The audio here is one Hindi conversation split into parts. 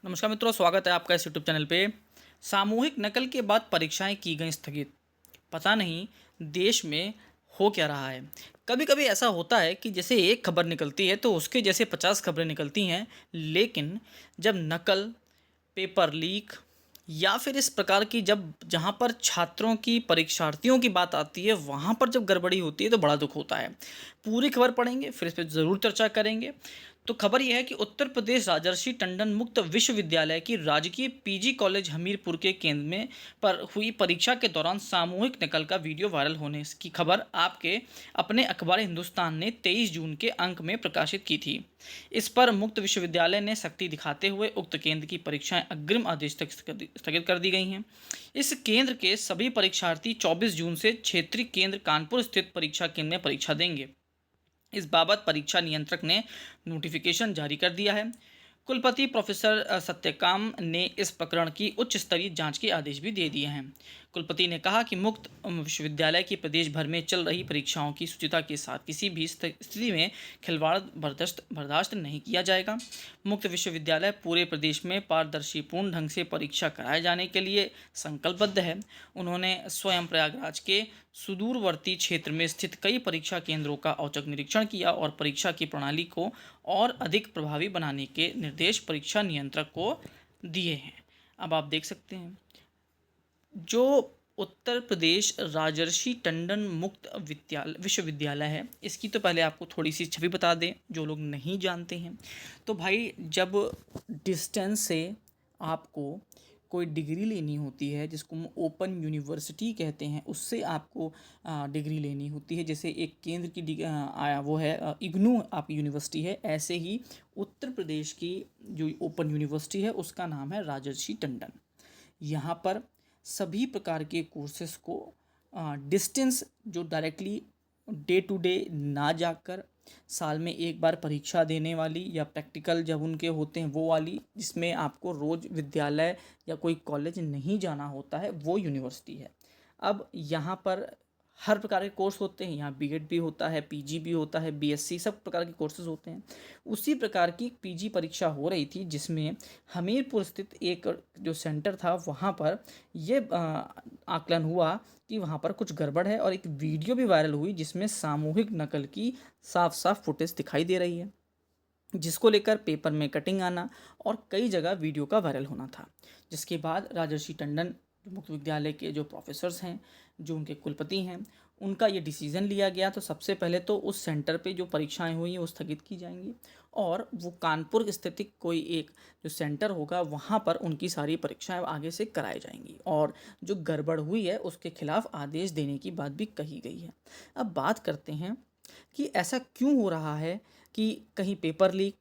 नमस्कार मित्रों, स्वागत है आपका इस यूट्यूब चैनल पे। सामूहिक नकल के बाद परीक्षाएं की गई स्थगित। पता नहीं देश में हो क्या रहा है। कभी कभी ऐसा होता है कि जैसे एक खबर निकलती है तो उसके जैसे 50 खबरें निकलती हैं, लेकिन जब नकल, पेपर लीक या फिर इस प्रकार की जब जहाँ पर छात्रों की परीक्षार्थियों की बात आती है वहाँ पर जब गड़बड़ी होती है तो बड़ा दुख होता है। पूरी खबर पढ़ेंगे, फिर इस पर ज़रूर चर्चा करेंगे। तो खबर यह है कि उत्तर प्रदेश राजर्षि टंडन मुक्त विश्वविद्यालय की राजकीय पीजी कॉलेज हमीरपुर के केंद्र में पर हुई परीक्षा के दौरान सामूहिक नकल का वीडियो वायरल होने की खबर आपके अपने अखबार हिंदुस्तान ने 23 जून के अंक में प्रकाशित की थी। इस पर मुक्त विश्वविद्यालय ने सख्ती दिखाते हुए उक्त केंद्र की परीक्षाएं अग्रिम आदेश तक स्थगित कर दी गई हैं। इस केंद्र के सभी परीक्षार्थी 24 जून से क्षेत्रीय केंद्र कानपुर स्थित परीक्षा केंद्र में परीक्षा देंगे। इस बाबत परीक्षा नियंत्रक ने नोटिफिकेशन जारी कर दिया है। कुलपति प्रोफेसर सत्यकाम ने इस प्रकरण की उच्च स्तरीय जांच के आदेश भी दे दिए हैं। कुलपति ने कहा कि मुक्त विश्वविद्यालय की प्रदेश भर में चल रही परीक्षाओं की शुचिता के साथ किसी भी स्थिति में खिलवाड़ बर्दाश्त नहीं किया जाएगा। मुक्त विश्वविद्यालय पूरे प्रदेश में पारदर्शीपूर्ण ढंग से परीक्षा कराए जाने के लिए संकल्पबद्ध है। उन्होंने स्वयं प्रयागराज के सुदूरवर्ती क्षेत्र में स्थित कई परीक्षा केंद्रों का औचक निरीक्षण किया और परीक्षा की प्रणाली को और अधिक प्रभावी बनाने के निर्देश परीक्षा नियंत्रक को दिए हैं। अब आप देख सकते हैं, जो उत्तर प्रदेश राजर्षि टंडन मुक्त विश्वविद्यालय है, इसकी तो पहले आपको थोड़ी सी छवि बता दें जो लोग नहीं जानते हैं। तो भाई, जब डिस्टेंस से आपको कोई डिग्री लेनी होती है जिसको हम ओपन यूनिवर्सिटी कहते हैं, उससे आपको डिग्री लेनी होती है। जैसे एक केंद्र की वो है इग्नू आप यूनिवर्सिटी है, ऐसे ही उत्तर प्रदेश की जो ओपन यूनिवर्सिटी है उसका नाम है राजर्षि टंडन। यहाँ पर सभी प्रकार के कोर्सेस को डिस्टेंस, जो डायरेक्टली डे टू डे ना जाकर साल में एक बार परीक्षा देने वाली या प्रैक्टिकल जब उनके होते हैं वो वाली, जिसमें आपको रोज़ विद्यालय या कोई कॉलेज नहीं जाना होता है, वो यूनिवर्सिटी है। अब यहाँ पर हर प्रकार के कोर्स होते हैं। यहाँ बीएड भी होता है, पीजी भी होता है, बीएससी, सब प्रकार के कोर्सेज होते हैं। उसी प्रकार की पीजी परीक्षा हो रही थी जिसमें हमीरपुर स्थित एक जो सेंटर था वहाँ पर ये आकलन हुआ कि वहाँ पर कुछ गड़बड़ है और एक वीडियो भी वायरल हुई जिसमें सामूहिक नकल की साफ साफ फुटेज दिखाई दे रही है, जिसको लेकर पेपर में कटिंग आना और कई जगह वीडियो का वायरल होना था। जिसके बाद राजर्षि टंडन मुक्त विद्यालय के जो प्रोफेसर्स हैं, जो उनके कुलपति हैं, उनका ये डिसीज़न लिया गया। तो सबसे पहले तो उस सेंटर पे जो परीक्षाएं हुई हैं वो स्थगित की जाएंगी और वो कानपुर स्थित कोई एक जो सेंटर होगा वहाँ पर उनकी सारी परीक्षाएं आगे से कराई जाएंगी और जो गड़बड़ हुई है उसके खिलाफ आदेश देने की बात भी कही गई है। अब बात करते हैं कि ऐसा क्यों हो रहा है कि कहीं पेपर लीक,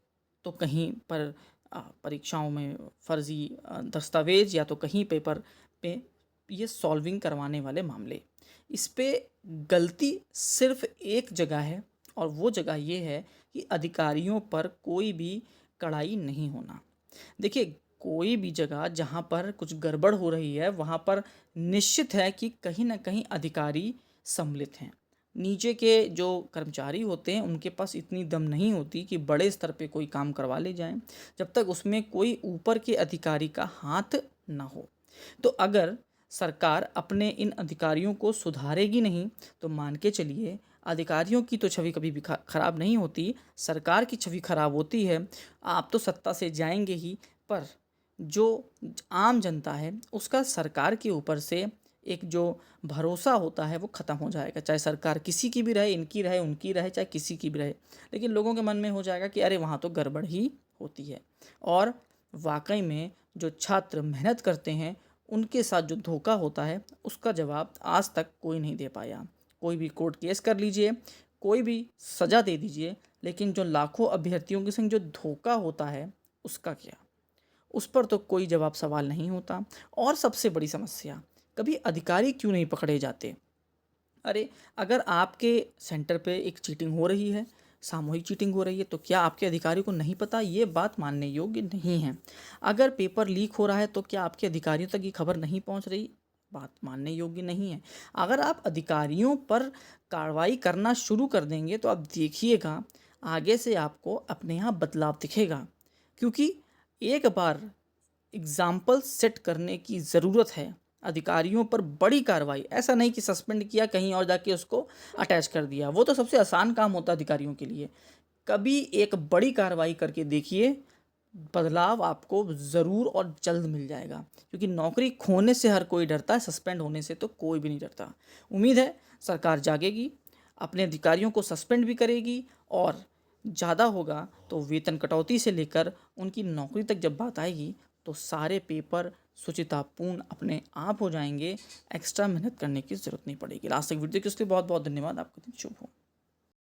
तो कहीं पर परीक्षाओं में फर्जी दस्तावेज, या तो कहीं पेपर पे ये सॉल्विंग करवाने वाले मामले। इस पे गलती सिर्फ एक जगह है और वो जगह ये है कि अधिकारियों पर कोई भी कड़ाई नहीं होना। देखिए, कोई भी जगह जहाँ पर कुछ गड़बड़ हो रही है वहाँ पर निश्चित है कि कहीं ना कहीं अधिकारी सम्मिलित हैं। नीचे के जो कर्मचारी होते हैं उनके पास इतनी दम नहीं होती कि बड़े स्तर पे कोई काम करवा ले जाएं जब तक उसमें कोई ऊपर के अधिकारी का हाथ ना हो। तो अगर सरकार अपने इन अधिकारियों को सुधारेगी नहीं तो मान के चलिए, अधिकारियों की तो छवि कभी भी खराब नहीं होती, सरकार की छवि खराब होती है। आप तो सत्ता से जाएंगे ही, पर जो आम जनता है उसका सरकार के ऊपर से एक जो भरोसा होता है वो ख़त्म हो जाएगा। चाहे सरकार किसी की भी रहे, इनकी रहे, उनकी रहे, चाहे किसी की भी रहे, लेकिन लोगों के मन में हो जाएगा कि अरे वहाँ तो गड़बड़ ही होती है। और वाकई में जो छात्र मेहनत करते हैं उनके साथ जो धोखा होता है उसका जवाब आज तक कोई नहीं दे पाया। कोई भी कोर्ट केस कर लीजिए, कोई भी सज़ा दे दीजिए, लेकिन जो लाखों अभ्यर्थियों के संग जो धोखा होता है उसका क्या, उस पर तो कोई जवाब सवाल नहीं होता। और सबसे बड़ी समस्या, कभी अधिकारी क्यों नहीं पकड़े जाते? अरे, अगर आपके सेंटर पे एक चीटिंग हो रही है, सामूहिक चीटिंग हो रही है, तो क्या आपके अधिकारी को नहीं पता? ये बात मानने योग्य नहीं है। अगर पेपर लीक हो रहा है तो क्या आपके अधिकारियों तक ये खबर नहीं पहुंच रही? बात मानने योग्य नहीं है। अगर आप अधिकारियों पर कार्रवाई करना शुरू कर देंगे तो आप देखिएगा आगे से आपको अपने यहाँ बदलाव दिखेगा। क्योंकि एक बार एग्जाम्पल सेट करने की ज़रूरत है। अधिकारियों पर बड़ी कार्रवाई, ऐसा नहीं कि सस्पेंड किया कहीं और जाके उसको अटैच कर दिया, वो तो सबसे आसान काम होता है अधिकारियों के लिए। कभी एक बड़ी कार्रवाई करके देखिए, बदलाव आपको ज़रूर और जल्द मिल जाएगा, क्योंकि नौकरी खोने से हर कोई डरता है, सस्पेंड होने से तो कोई भी नहीं डरता। उम्मीद है सरकार जागेगी, अपने अधिकारियों को सस्पेंड भी करेगी, और ज़्यादा होगा तो वेतन कटौती से लेकर उनकी नौकरी तक जब बात आएगी तो सारे पेपर सुचितापूर्ण अपने आप हो जाएंगे। एक्स्ट्रा मेहनत करने की ज़रूरत नहीं पड़ेगी। लास्ट तक वीडियो देखने के लिए बहुत बहुत धन्यवाद। आपका दिन शुभ हो।